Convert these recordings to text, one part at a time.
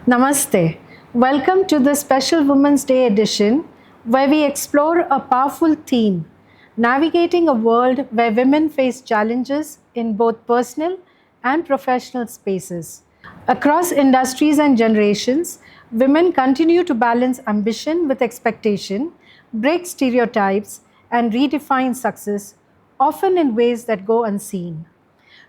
Namaste. Welcome to the special Women's Day edition where we explore a powerful theme, navigating a world where women face challenges in both personal and professional spaces. Across industries and generations, women continue to balance ambition with expectation, break stereotypes, and redefine success, often in ways that go unseen.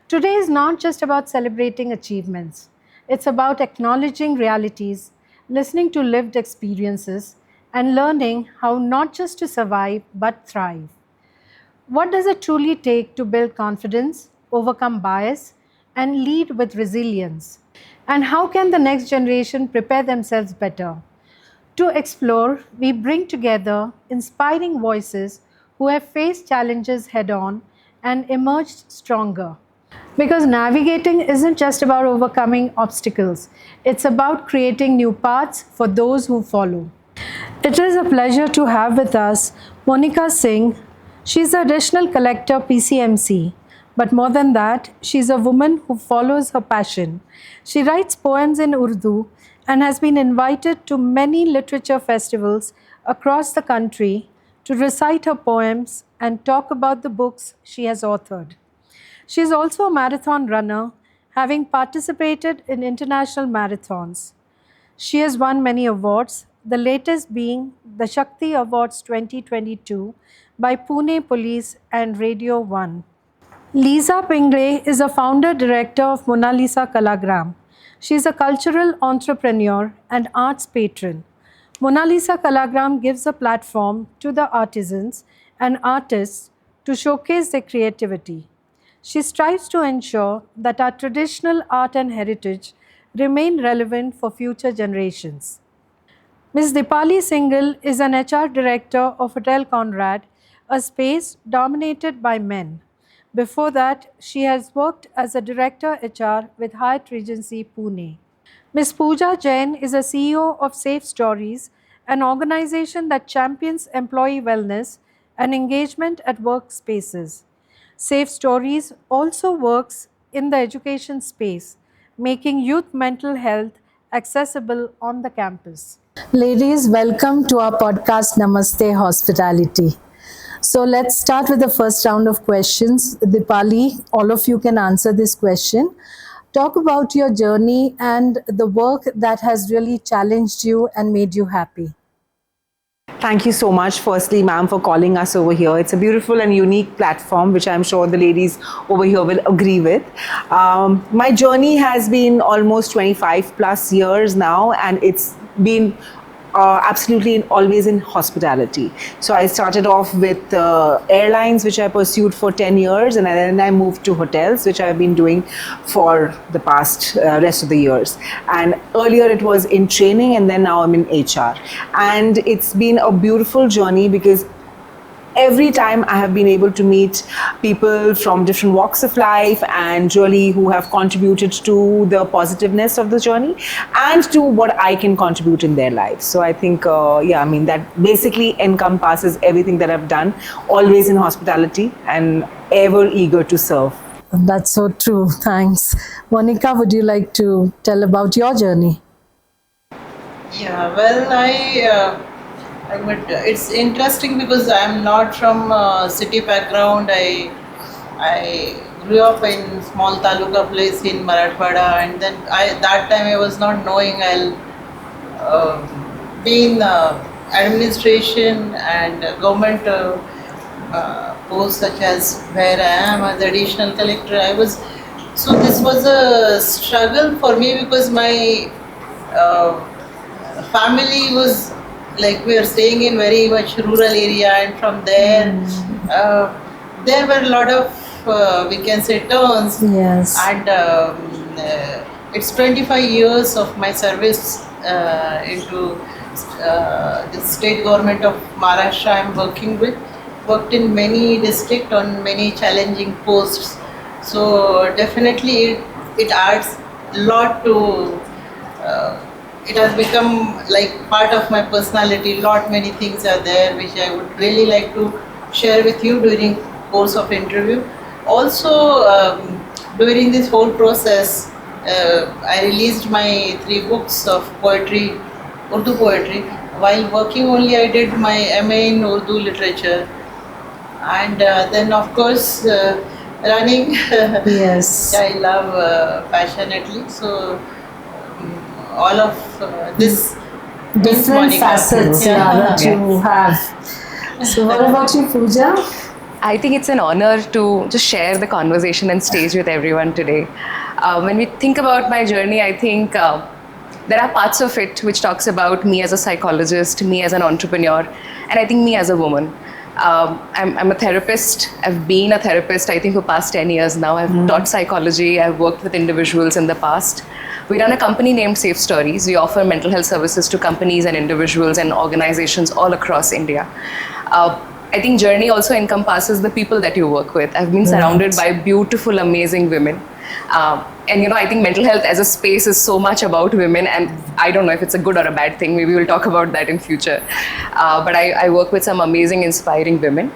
Today is not just about celebrating achievements, it's about acknowledging realities, listening to lived experiences, and learning how not just to survive but thrive. What does it truly take to build confidence, overcome bias, and lead with resilience? And how can the next generation prepare themselves better? To explore, we bring together inspiring voices who have faced challenges head on and emerged stronger. Because navigating isn't just about overcoming obstacles, it's about creating new paths for those who follow. It is a pleasure to have with us Monika Singh. She's the additional collector PCMC, but more than that, she's a woman who follows her passion. She writes poems in Urdu and has been invited to many literature festivals across the country to recite her poems and talk about the books she has authored. She is also a marathon runner, having participated in international marathons. She has won many awards, the latest being the Shakti Awards 2022 by Pune Police and Radio 1. Lisa Pingale is a founder director of Monalisa Kalagram. She is a cultural entrepreneur and arts patron. Monalisa Kalagram gives a platform to the artisans and artists to showcase their creativity. She strives to ensure that our traditional art and heritage remain relevant for future generations. Ms. Deepali Singhal is an HR director of Hotel Conrad, a space dominated by men. Before that, she has worked as a director HR with Hyatt Regency Pune. Ms. Pooja Jain is a CEO of Safe Stories, an organization that champions employee wellness and engagement at workspaces. Safe Stories also works in the education space, making youth mental health accessible on the campus. Ladies, welcome to our podcast Namaste Hospitality. So let's start with the first round of questions. Deepali, all of you can answer this question. Talk about your journey and the work that has really challenged you and made you happy. Thank you so much, firstly, ma'am, for calling us over here. It's a beautiful and unique platform, which I'm sure the ladies over here will agree with. My journey has been almost 25 plus years now, and it's been absolutely always in hospitality. So I started off with airlines, which I pursued for 10 years, and then I moved to hotels, which I've been doing for the past rest of the years. And earlier it was in training, and then now I'm in HR. And it's been a beautiful journey because every time I have been able to meet people from different walks of life and really who have contributed to the positiveness of the journey and to what I can contribute in their lives. So I think, that basically encompasses everything that I've done, always in hospitality and ever eager to serve. That's so true. Thanks. Monika, would you like to tell about your journey? Yeah, well, it's interesting because I'm not from a city background. I grew up in small taluka place in Marathwada, and then that time I was not knowing I'll be in administration and government posts such as where I am as additional collector. So this was a struggle for me because my family was like we are staying in very much rural area, and from there there were a lot of we can say turns. Yes. And it's 25 years of my service into the state government of Maharashtra. I'm worked in many districts on many challenging posts. So definitely it adds a lot to it has become like part of my personality. Many things are there which I would really like to share with you during course of interview. Also during this whole process I released my 3 books of poetry, Urdu poetry. While working only, I did my MA in Urdu literature, and then of course running. Yes. I love passionately. So all of this means Different Monika. facets that you have. So what about you, Pooja? I think it's an honor to just share the conversation and stage with everyone today. When we think about my journey, I think there are parts of it which talks about me as a psychologist, me as an entrepreneur, and I think me as a woman. I'm a therapist. I've been a therapist, I think, for past 10 years now. I've taught psychology. I've worked with individuals in the past. We run a company named Safe Stories. We offer mental health services to companies and individuals and organizations all across India. I think journey also encompasses the people that you work with. I've been surrounded by beautiful, amazing women. And I think mental health as a space is so much about women, and I don't know if it's a good or a bad thing. Maybe we'll talk about that in future. But I work with some amazing, inspiring women.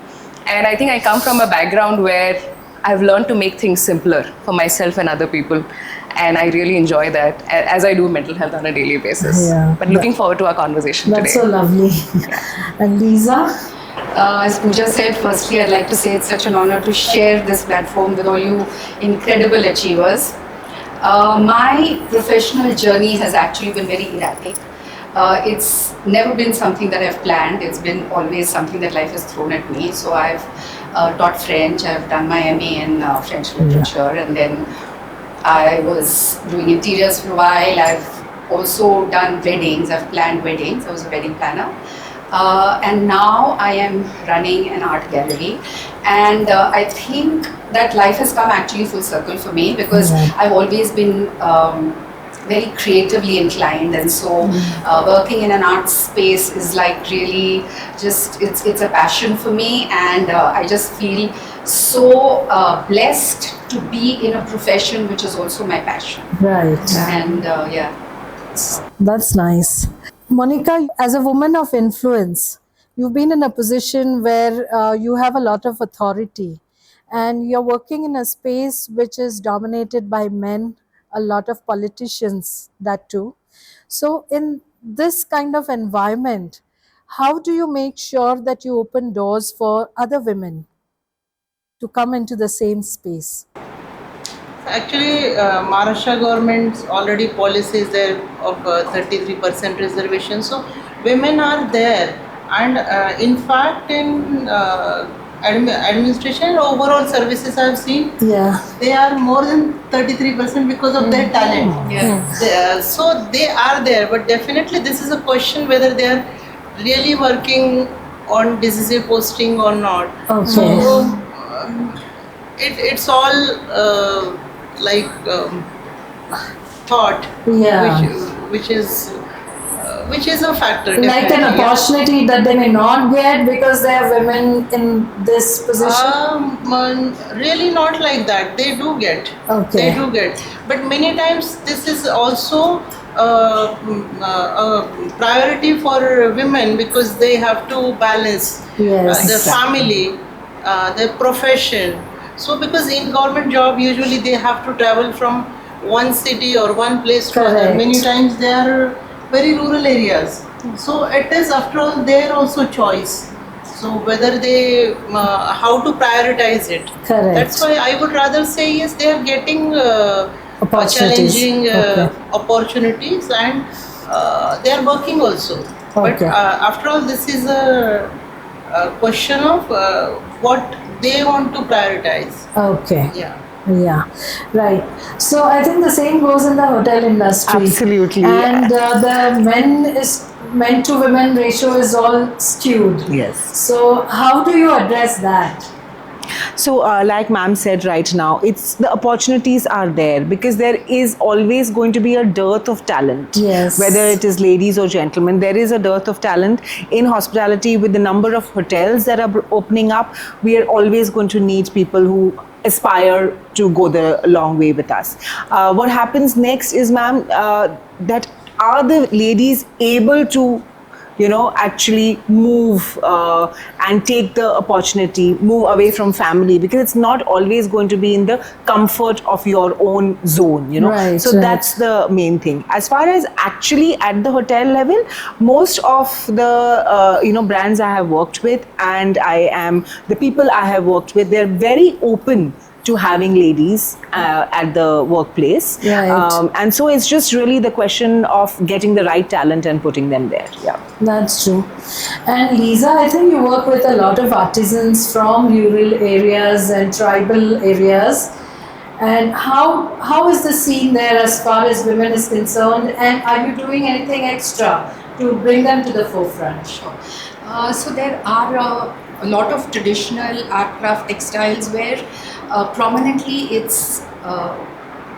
And I think I come from a background where I've learned to make things simpler for myself and other people. And I really enjoy that as I do mental health on a daily basis. Yeah. But looking forward to our conversation That's today. so lovely. And Lisa? As Pooja said, firstly, I'd like to say it's such an honor to share this platform with all you incredible achievers. My professional journey has actually been very erratic. It's never been something that I've planned. It's been always something that life has thrown at me. So I've taught French. I've done my MA in French literature, and then I was doing interiors for a while. I've also done weddings. I've planned weddings. I was a wedding planner. And now I am running an art gallery, and I think that life has come actually full circle for me, because I've always been very creatively inclined, and so working in an art space is like really just it's a passion for me, and I just feel so blessed to be in a profession which is also my passion. Right. And That's nice. Monika, as a woman of influence, you've been in a position where you have a lot of authority, and you're working in a space which is dominated by men, a lot of politicians, that too. So in this kind of environment, how do you make sure that you open doors for other women to come into the same space? Actually, Maharashtra government's already policies there of 33% reservation. So women are there, and in fact, in administration and overall services, I've seen they are more than 33% because of their talent. So they are there, but definitely this is a question whether they are really working on decisive posting or not. Okay. So it's all thought, which is a factor. Like an opportunity that they may not get because they are women in this position? Really not like that. They do get. Okay. They do get. But many times this is also a priority for women, because they have to balance the family, their profession. So because in government job usually they have to travel from one city or one place to other. Many times they are very rural areas. So it is, after all, their also choice. So whether they, how to prioritize it. Correct. That's why I would rather say yes, they are getting challenging opportunities, and they are working also. But after all, this is a question of what they want to prioritize. Okay. Yeah, right. So I think the same goes in the hotel industry. Absolutely. And the men to women ratio is all skewed. Yes. So how do you address that? So like ma'am said right now, it's the opportunities are there because there is always going to be a dearth of talent. Yes. Whether it is ladies or gentlemen, there is a dearth of talent in hospitality. With the number of hotels that are opening up, we are always going to need people who aspire to go the long way with us. What happens next is, ma'am, that are the ladies able to actually move and take the opportunity, move away from family, because it's not always going to be in the comfort of your own zone, Right, so right. that's the main thing. As far as actually at the hotel level, most of the brands I have worked with, and the people I have worked with, they're very open to having ladies at the workplace. Right. And so it's just really the question of getting the right talent and putting them there. Yeah. That's true. And Lisa, I think you work with a lot of artisans from rural areas and tribal areas. And how is the scene there as far as women is concerned? And are you doing anything extra to bring them to the forefront? So there are a lot of traditional art craft textiles where prominently it's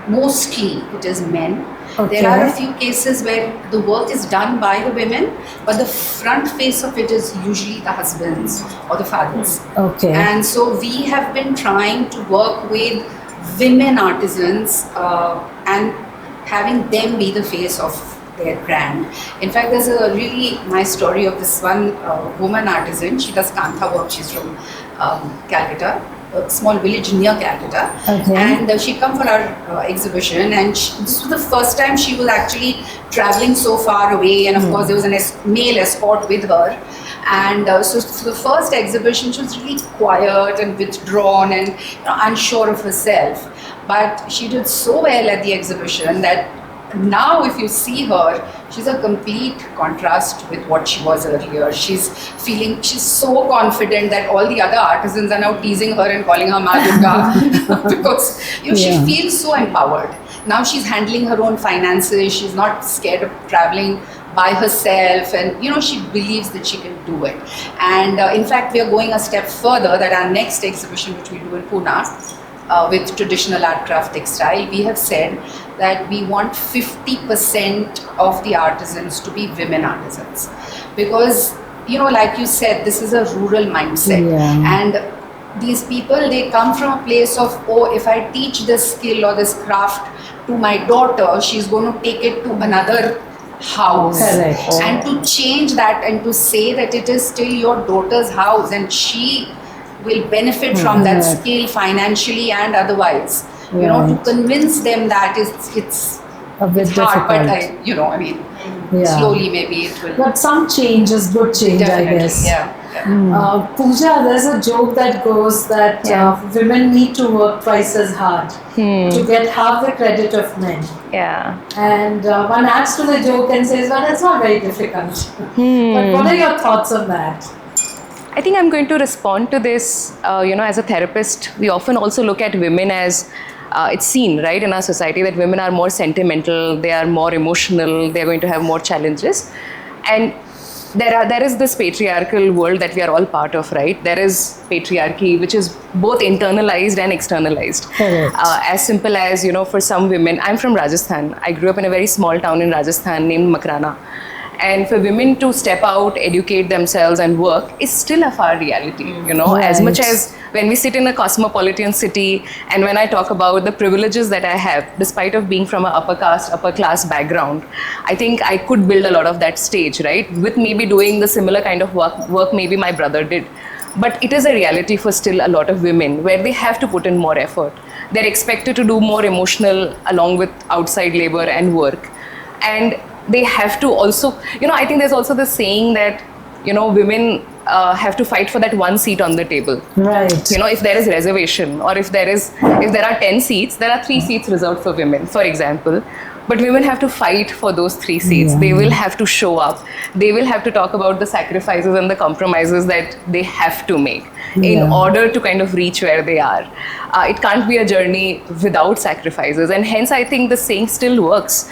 mostly it is men. Okay. There are a few cases where the work is done by the women, but the front face of it is usually the husbands or the fathers. Okay. And so we have been trying to work with women artisans and having them be the face of their brand. In fact, there's a really nice story of this one woman artisan. She does kantha work. She's from Calcutta, a small village near Calcutta. Okay. And she come for our exhibition, and this was the first time she was actually traveling so far away, and of course there was a male escort with her. And so for the first exhibition, she was really quiet and withdrawn and unsure of herself. But she did so well at the exhibition that now if you see her, she's a complete contrast with what she was earlier. She's so confident that all the other artisans are now teasing her and calling her Ma Durga because she feels so empowered. Now she's handling her own finances. She's not scared of traveling by herself, and she believes that she can do it. And in fact, we are going a step further, that our next exhibition, which we do in Pune, with traditional art craft textile, we have said that we want 50% of the artisans to be women artisans, because like you said, this is a rural mindset. And these people, they come from a place of, if I teach this skill or this craft to my daughter, she's going to take it to another house. Correct. And to change that and to say that it is still your daughter's house and she will benefit from that skill financially and otherwise. To convince them that it's a bit hard, difficult. but slowly maybe it will. But some change is good change, Definitely, I guess. yeah. Pooja, there's a joke that goes that women need to work twice as hard to get half the credit of men. Yeah. And one adds to the joke and says, well, it's not very difficult. But what are your thoughts on that? I think I'm going to respond to this. As a therapist, we often also look at women as it's seen, right, in our society that women are more sentimental, they are more emotional, they're going to have more challenges. And there is this patriarchal world that we are all part of, right? There is patriarchy, which is both internalized and externalized. Correct. As simple as, for some women, I'm from Rajasthan. I grew up in a very small town in Rajasthan named Makrana. And for women to step out, educate themselves and work is still a far reality, as much as when we sit in a cosmopolitan city and when I talk about the privileges that I have, despite of being from an upper class background, I think I could build a lot of that stage, right? With maybe doing the similar kind of work maybe my brother did. But it is a reality for still a lot of women where they have to put in more effort. They're expected to do more emotional along with outside labor and work. And they have to also, I think there's also the saying that, women have to fight for that one seat on the table. Right. If there is reservation or if there are 10 seats, there are 3 seats reserved for women, for example. But women have to fight for those 3 seats. They will have to show up. They will have to talk about the sacrifices and the compromises that they have to make in order to kind of reach where they are. It can't be a journey without sacrifices. And hence, I think the saying still works.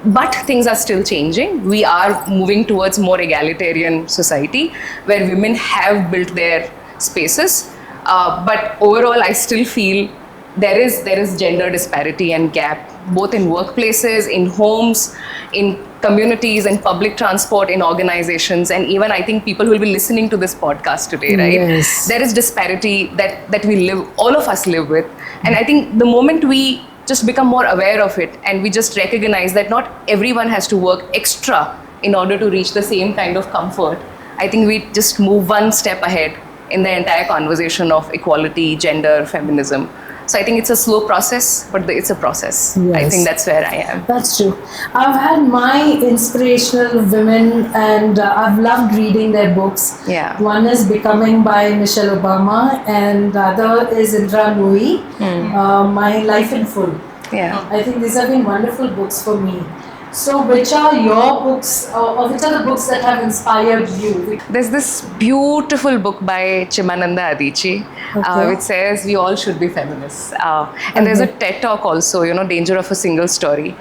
But things are still changing. We are moving towards more egalitarian society where women have built their spaces. But overall, I still feel there is gender disparity and gap, both in workplaces, in homes, in communities, in public transport, in organizations, and even I think people who will be listening to this podcast today, right? Yes. There is disparity that we live, all of us live with. And I think the moment we just become more aware of it and we just recognize that not everyone has to work extra in order to reach the same kind of comfort, I think we just move one step ahead in the entire conversation of equality, gender, feminism. So I think it's a slow process, but it's a process. I Yes. think that's where I am. That's true. I've had my inspirational women, and I've loved reading their books. Yeah. One is Becoming by Michelle Obama, and the other is Indra Nooyi, My Life in Full. Yeah. I think these have been wonderful books for me. So, which are your books, or which are the books that have inspired you? There's this beautiful book by Chimananda Adichie, Okay. which says we all should be feminists. And there's a TED talk also, Danger of a Single Story.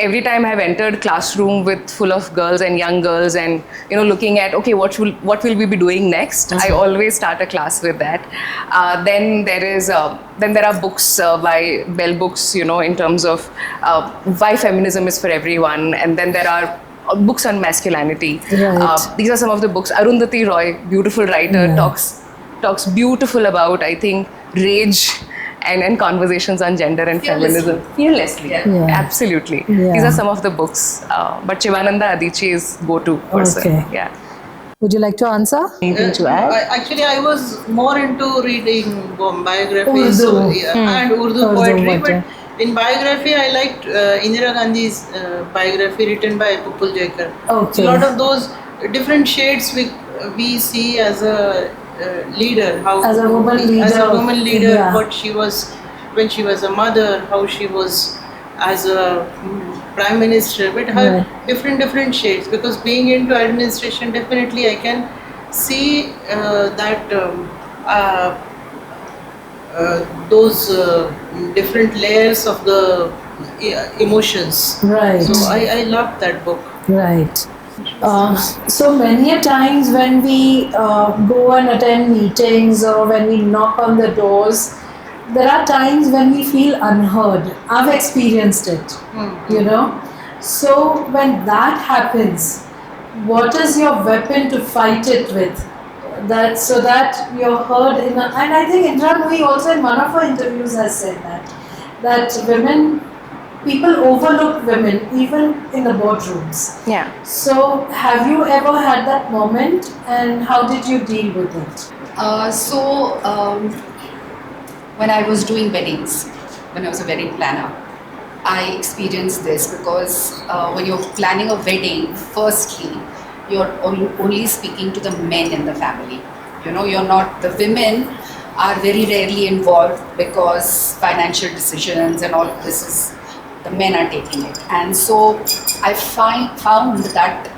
Every time I've entered classroom with full of girls and young girls, and looking at what will we be doing next, I always start a class with that. Then there are books by Bell Books, in terms of why feminism is for everyone, and then there are books on masculinity. Right. These are some of the books. Arundhati Roy, beautiful writer, Yeah. talks beautiful about, I think, rage and conversations on gender and feminism. Fearlessly. Yeah. Absolutely. Yeah. These are some of the books. But Chimananda Adichie is go-to person. Okay. Yeah. Would you like to answer? Anything to add? Actually, I was more into reading biographies Urdu. and Urdu Urdu poetry, poetry. but in biography, I liked Indira Gandhi's biography written by Pupul Jaikar. Okay. A lot of those different shades we see as a leader, how As a woman leader as a of woman leader, India. what she was when she was a mother, how she was as a prime minister, but her different shades. Because being into administration, definitely I can see that those different layers of the emotions. Right. So I loved that book. Right. So many a times when we go and attend meetings or when we knock on the doors, there are times when we feel unheard. I've experienced it, So when that happens, what is your weapon to fight it with? So that you're heard and I think Indra Nooyi also in one of her interviews has said that people overlook women even in the boardrooms. Yeah. So have you ever had that moment, and how did you deal with it? When I was doing weddings, when I was a wedding planner, I experienced this because when you're planning a wedding, firstly, you're only speaking to the men in the family. The women are very rarely involved because financial decisions and all of this is, the men are taking it. And so I found that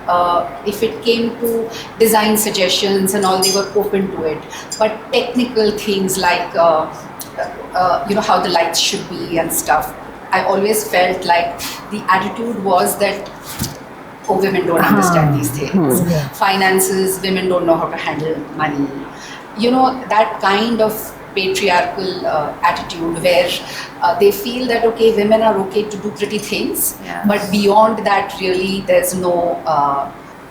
if it came to design suggestions and all, they were open to it. But technical things like, how the lights should be and stuff, I always felt like the attitude was that, women don't understand these things. Yeah. Finances, women don't know how to handle money. That kind of patriarchal attitude where they feel that, okay, women are okay to do pretty things, but beyond that, really, there's no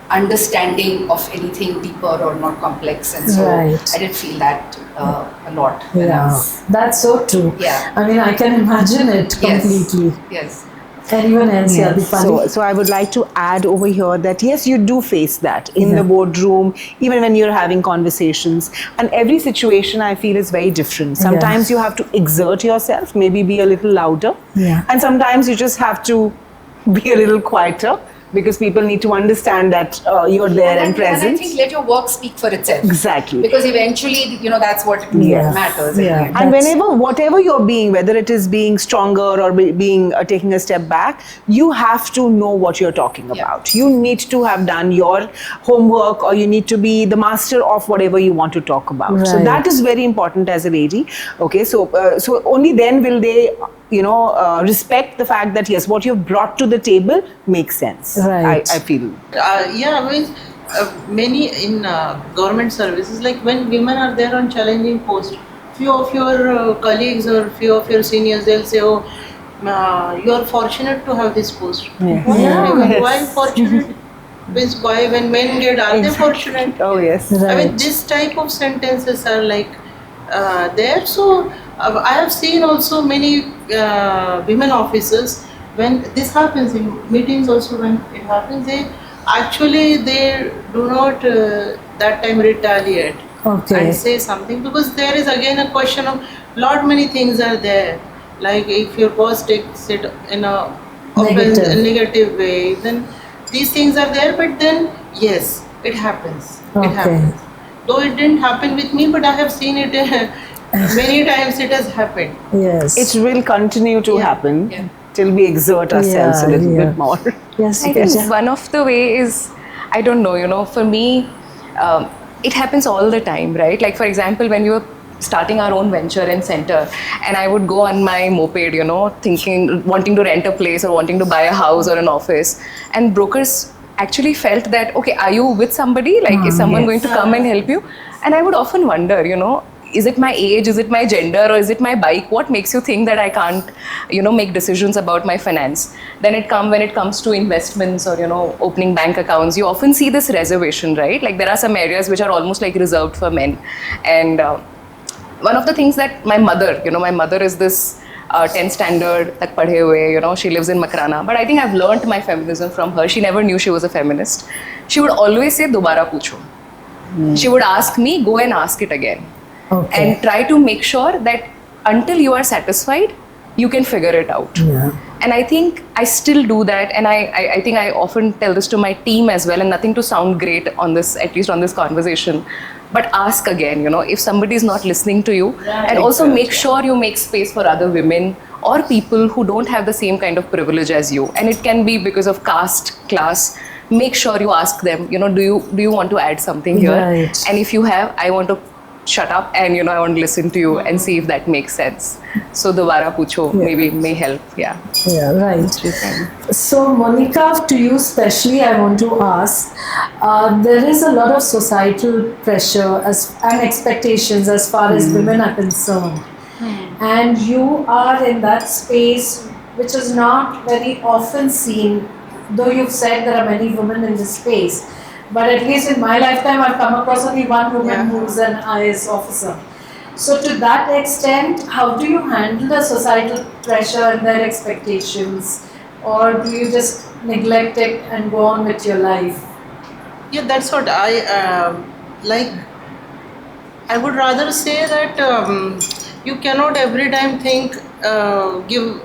understanding of anything deeper or more complex. And so Right. I did feel that a lot. when I Yeah, was- that's so true. Yeah. I mean, I can imagine it Yes. completely. Yes. Anyone else here, Yes. Deepali? So I would like to add over here that yes, you do face that in the boardroom, even when you're having conversations. And every situation I feel is very different. Sometimes you have to exert yourself, maybe be a little louder. Yeah. And sometimes you just have to be a little quieter because people need to understand that you're there and present. And I think let your work speak for itself. Exactly. Because eventually, that's what Yes. matters. Yeah. And That's- whatever you're being, whether it is being stronger or being taking a step back, you have to know what you're talking Yeah. about. You need to have done your homework, or you need to be the master of whatever you want to talk about. So Right. that is very important as a lady. Okay, so only then will they, respect the fact that yes, what you've brought to the table makes sense. Right. I feel. Many in government services, like when women are there on challenging posts, few of your colleagues or few of your seniors, they'll say, "Oh, you are fortunate to have this post." Why fortunate? Means why when men get, are they fortunate? Oh yes. Right. I mean, this type of sentences are like there. So I have seen also many women officers, when this happens in meetings also, when it happens, they actually they do not that time retaliate Okay. and say something, because there is again a question of lot many things are there. Like if your boss takes it in a Negative. negative way, then these things are there. But then yes, it happens. Okay. It happens. Though it didn't happen with me, but I have seen it many times. It has happened. Yes. It will continue to happen till we exert ourselves a little bit more. Yes, I think Pooja. one of the way is, I don't know, for me, it happens all the time, right? Like, for example, when we were starting our own venture in center, and I would go on my moped, thinking, wanting to rent a place or wanting to buy a house or an office, and brokers actually felt that, okay, are you with somebody? Like, is someone going to come and help you? And I would often wonder, is it my age, is it my gender, or is it my bike? What makes you think that I can't, make decisions about my finance? Then when it comes to investments or, opening bank accounts, you often see this reservation, right? Like there are some areas which are almost like reserved for men. And one of the things that my mother is this 10th standard tak padhe hue, she lives in Makrana. But I think I've learnt my feminism from her. She never knew she was a feminist. She would always say, dobara pucho. She would ask me, go and ask it again. Okay. And try to make sure that until you are satisfied, you can figure it out. Yeah. And I think I still do that, and I think I often tell this to my team as well, and nothing to sound great on this, at least on this conversation, but ask again, if somebody is not listening to you, and also make sure you make space for other women or people who don't have the same kind of privilege as you. And it can be because of caste, class. Make sure you ask them, do you want to add something here? Right. And if you have, I want to shut up and I want to listen to you and see if that makes sense. So dobara pucho maybe may help. Yeah, right. So Monika, to you especially, I want to ask, there is a lot of societal pressure and expectations as far as women are concerned. And you are in that space which is not very often seen, though you've said there are many women in this space. But at least in my lifetime, I've come across only one woman who's an IAS officer. So to that extent, how do you handle the societal pressure and their expectations? Or do you just neglect it and go on with your life? Yeah, that's what I like. I would rather say that you cannot every time give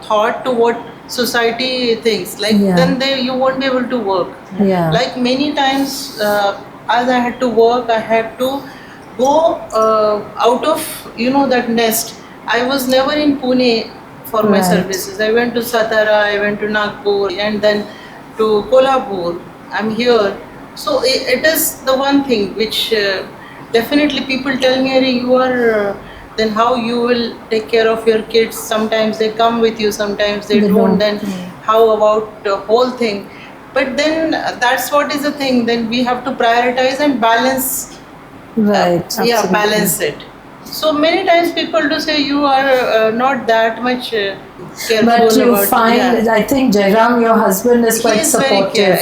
thought to what society thinks. Like then you won't be able to work. Yeah. Like many times, as I had to work, I had to go out of that nest. I was never in Pune for my services. I went to Satara, I went to Nagpur, and then to Kolhapur. I'm here. So it is the one thing which definitely people tell me, you are. Then how you will take care of your kids? Sometimes they come with you, sometimes they don't. Then how about the whole thing? But then that's what is the thing. Then we have to prioritize and balance. Balance it. So many times people do say you are not that much careful. But you about, find, I think Jairam, your husband, is quite supportive.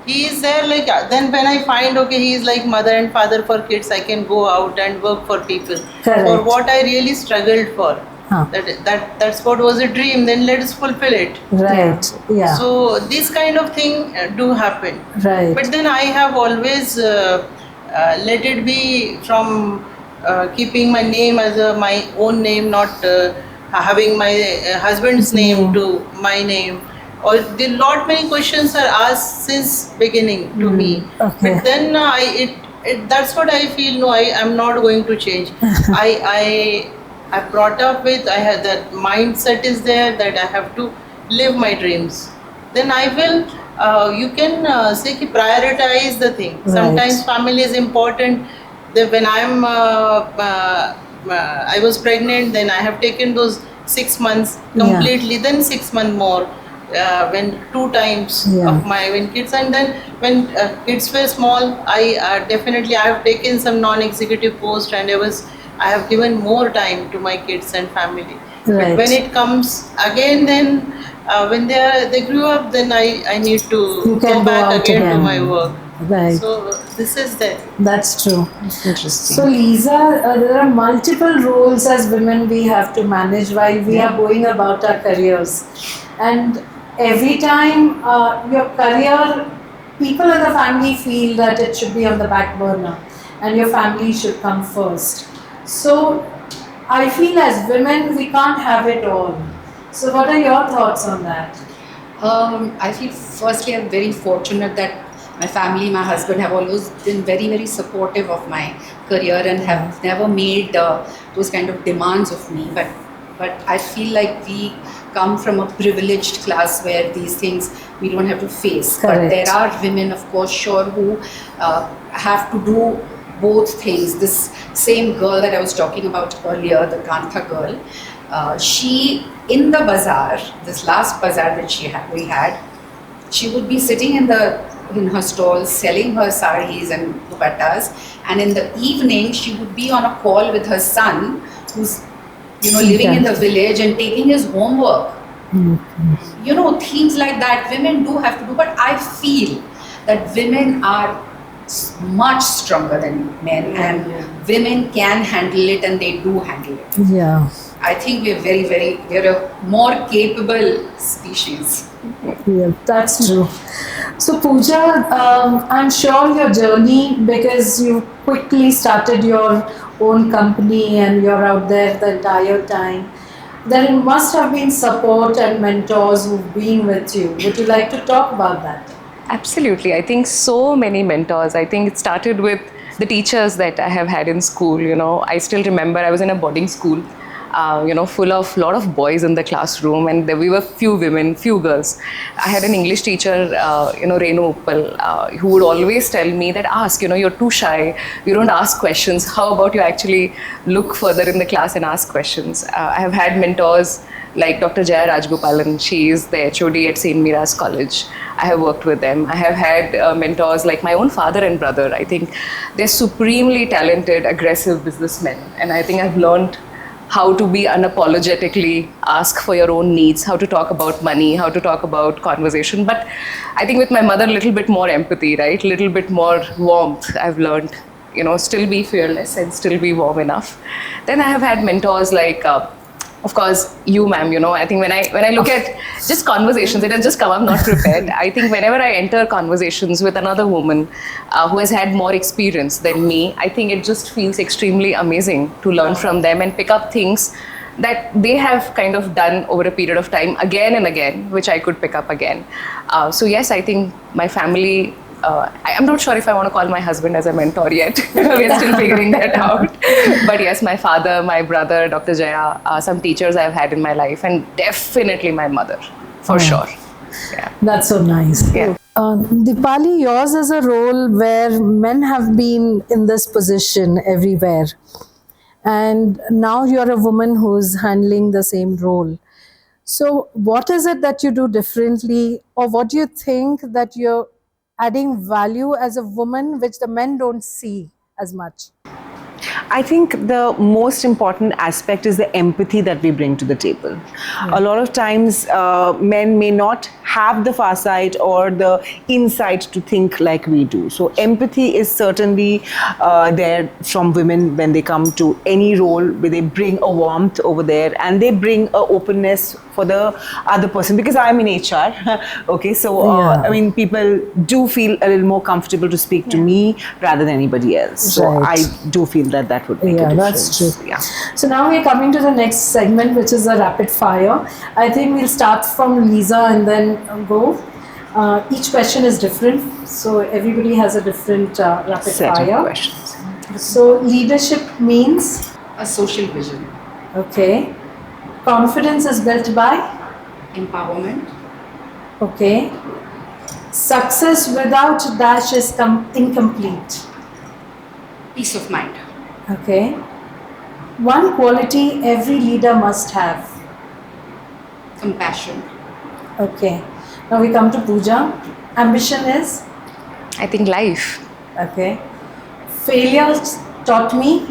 He is there. Like then when I find he is like mother and father for kids, I can go out and work for people. Correct. For what I really struggled for. That's what was a dream. Then let us fulfill it. Right. Yeah. So this kind of thing do happen. Right. But then I have always let it be from keeping my name as my own name, not having my husband's name to my name. Or the lot many questions are asked since beginning to me. Okay. But then that's what I feel. No, I am not going to change. I brought up with, I had that mindset is there that I have to live my dreams. Then I will. You can say ki prioritize the thing. Right. Sometimes family is important. When I was pregnant, then I have taken those 6 months completely. Then 6 months more. When 2 times of when kids, and then when kids were small, I definitely I have taken some non-executive post, and I have given more time to my kids and family. Right. But when it comes again, then when they grew up, then I need to go back again to my work. Right. So this is there. That's true. Interesting. So Lisa, there are multiple roles as women we have to manage while we are going about our careers, and every time your career, people in the family feel that it should be on the back burner and your family should come first. So I feel as women, we can't have it all. So what are your thoughts on that? I feel firstly I'm very fortunate that my family, my husband have always been very, very supportive of my career and have never made those kind of demands of me. But I feel like we come from a privileged class where these things we don't have to face. Correct. But there are women, of course, sure, who have to do both things. This same girl that I was talking about earlier, the Kantha girl, she in the bazaar, this last bazaar that we had, she would be sitting in her stall selling her saris and dupattas, and in the evening she would be on a call with her son who's living in the village and taking his homework. Things like that women do have to do, but I feel that women are much stronger than men, and women can handle it, and they do handle it. Yeah. I think we're a more capable species. Yeah, that's true. So Pooja, I'm sure your journey, because you quickly started your own company and you're out there the entire time, there must have been support and mentors who've been with you. Would you like to talk about that? Absolutely. I think so many mentors. I think it started with the teachers that I have had in school. I still remember I was in a boarding school, full of lot of boys in the classroom, and we were few women, few girls. I had an English teacher, Renu Uppal, who would always tell me that ask, you're too shy, you don't ask questions. How about you actually look further in the class and ask questions? I have had mentors like Dr. Jaya Rajgopalan. She is the HOD at St. Mira's College. I have worked with them. I have had mentors like my own father and brother. I think they're supremely talented, aggressive businessmen, and I think I've learned how to be unapologetically ask for your own needs, how to talk about money, how to talk about conversation. But I think with my mother, a little bit more empathy, right? A little bit more warmth. I've learned, still be fearless and still be warm enough. Then I have had mentors like, of course, you, ma'am. I think when I look at just conversations, it has just come up not prepared. I think whenever I enter conversations with another woman who has had more experience than me, I think it just feels extremely amazing to learn from them and pick up things that they have kind of done over a period of time again and again, which I could pick up again. So yes, I think my family, I'm not sure if I want to call my husband as a mentor yet. We're still figuring that out. But yes, my father, my brother, Dr. Jaya, some teachers I've had in my life, and definitely my mother, for sure. Yeah. That's so nice. Yeah. Deepali, yours is a role where men have been in this position everywhere. And now you're a woman who's handling the same role. So what is it that you do differently, or what do you think that you're adding value as a woman which the men don't see as much? I think the most important aspect is the empathy that we bring to the table. A lot of times men may not have the foresight or the insight to think like we do. So empathy is certainly there from women when they come to any role, where they bring a warmth over there and they bring a openness for the other person. Because I'm in HR, okay, so I mean, people do feel a little more comfortable to speak to me rather than anybody else. So I do feel that would make a difference. That's true. Yeah. So now we're coming to the next segment, which is a rapid fire. I think we'll start from Lisa and then go. Each question is different, so everybody has a different rapid Set fire. of questions. So leadership means? A social vision. Okay. Confidence is built by? Empowerment. Okay. Success without dash is incomplete. Peace of mind. Okay. One quality every leader must have. Compassion. Okay. Now we come to Pooja. Ambition is? I think life, Okay. Failure taught me?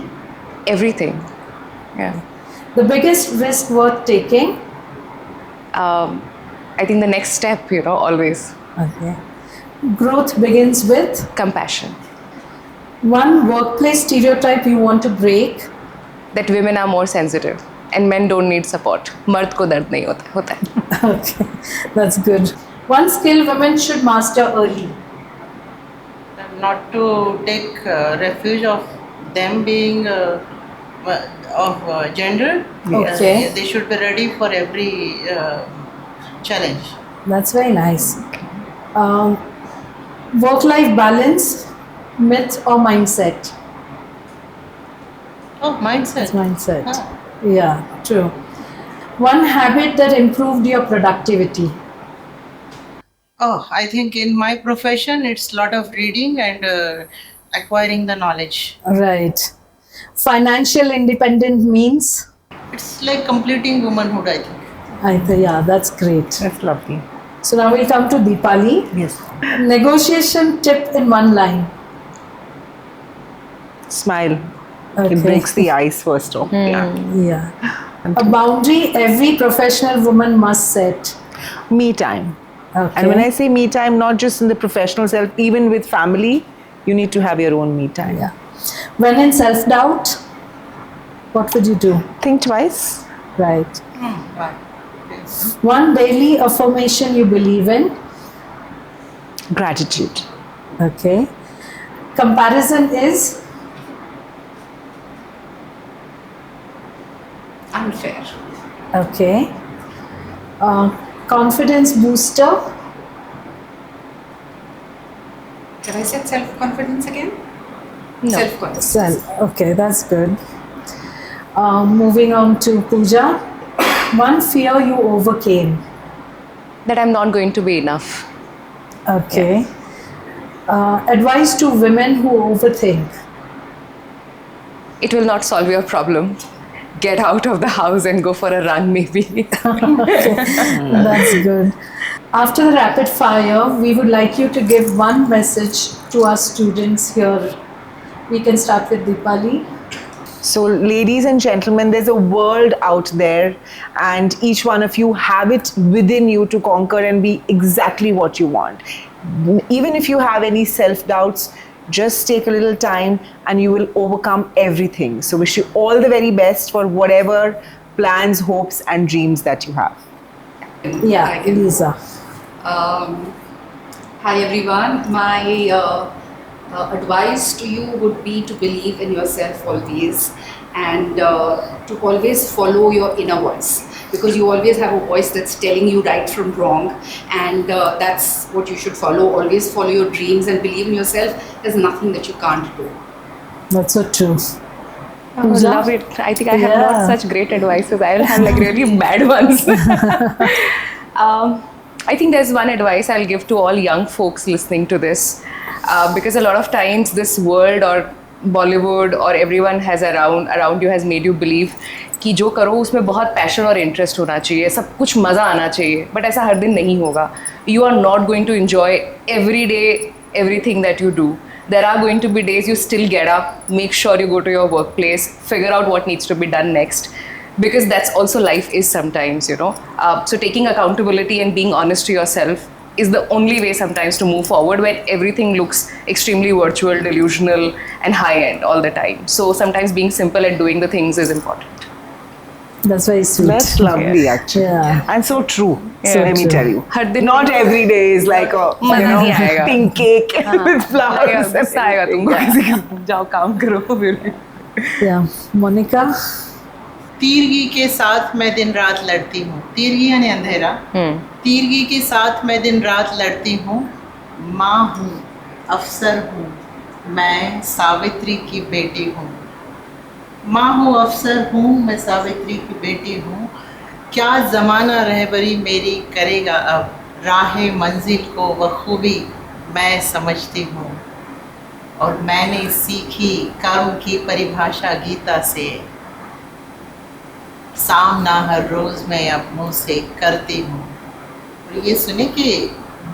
everything. Yeah. The biggest risk worth taking? I think the next step, always Okay. Growth begins with? compassion. One workplace stereotype you want to break? That women are more sensitive. and men don't need support. मर्द को दर्द नहीं होता है. Okay, that's good. One skill women should master early. Not to take refuge of them being of gender. Okay. They should be ready for every challenge. That's very nice. Work-life balance, myth or mindset? Oh, mindset. It's mindset. Ah. Yeah, true. One habit that improved your productivity? Oh, I think in my profession, it's a lot of reading and acquiring the knowledge. Right. Financial independent means? It's like completing womanhood, I think. Yeah, that's great. That's lovely. So now we'll come to Deepali. Yes. Negotiation tip in one line. Smile. Okay. It breaks the ice first off. Yeah. Yeah. A boundary every professional woman must set. Me time. Okay. And when I say me time, not just in the professional self, even with family, you need to have your own me time. Yeah. When in self-doubt, what would you do? Think twice. Right. Wow. One daily affirmation you believe in. Gratitude. Okay. Comparison is Unfair. okay. Confidence booster. Have I said self-confidence again? No. Self-confidence. Okay, that's good. Moving on to Pooja. One fear you overcame. That I'm not going to be enough. Okay. Advice to women who overthink. It will not solve your problem. Get out of the house and go for a run, maybe. That's good. After the rapid fire, we would like you to give one message to our students here. We can start with Deepali. So, ladies and gentlemen, there's a world out there, and each one of you have it within you to conquer and be exactly what you want. Even if you have any self-doubts, just take a little time and you will overcome everything. So, wish you all the very best for whatever plans, hopes, and dreams that you have. Yeah, Lisa. Hi everyone. My advice to you would be to believe in yourself always, and to always follow your inner voice, because you always have a voice that's telling you right from wrong, and that's what you should follow. Always follow your dreams and believe in yourself. There's nothing that you can't do. That's so true. I would love it. I think I have Yeah. not such great advices. I will have like really bad ones. I think there's one advice I'll give to all young folks listening to this, because a lot of times this world or Bollywood or everyone has around you has made you believe कि जो करो उसमें बहुत passion और interest होना चाहिए, सब कुछ मज़ा आना चाहिए, बट ऐसा हर दिन नहीं होगा. You are not going to enjoy every day everything that you do. There are going to be days you still get up, make sure you go to your workplace, figure out what needs to be done next, because that's also life is sometimes, you know. So taking accountability and being honest to yourself is the only way sometimes to move forward when everything looks extremely virtual, delusional, and high-end all the time. So sometimes being simple and doing the things is important. That's very sweet. That's lovely, actually. Yeah. And so true. So Let me true. tell you. हर दिन Not every day is like a नहीं आएगा. pink cake with flowers. गुस्सा आएगा तुमको किसी के जाओ काम करो फिर. Yeah. Monika. तीरगी के साथ मैं दिन रात लड़ती हूँ. तीरगी यानी अंधेरा. तीरगी के साथ मैं दिन रात लड़ती हूँ. माँ हूँ, अफसर हूँ, मैं सावित्री की बेटी हूँ. माँ हूँ, अफसर हूँ, मैं सावित्री की बेटी हूँ. क्या ज़माना रहबरी मेरी करेगा अब. राहे मंजिल को बखूबी मैं समझती हूँ. और मैंने सीखी कर्म की परिभाषा गीता से. सामना हर रोज़ मैं अपनों से करती हूँ. और ये सुने कि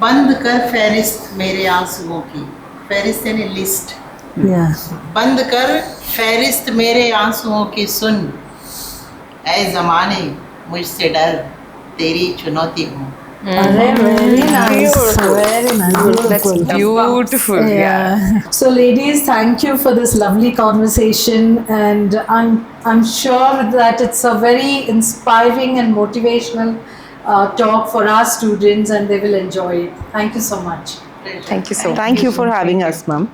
बंद कर फहरिस्त मेरे आंसुओं की. फहरिस्त यानी लिस्ट. Yeah. बंद कर फहरिस्त मेरे आंसुओं की सुन. ऐ ज़माने मुझसे डर तेरी चुनौती हूँ. Very nice. Very nice. That's beautiful. Yeah. So, ladies, thank you for this lovely conversation, and I'm sure that it's a very inspiring and motivational talk for our students, and they will enjoy it. Thank you so much. Thank you so much. Thank you for having us, ma'am.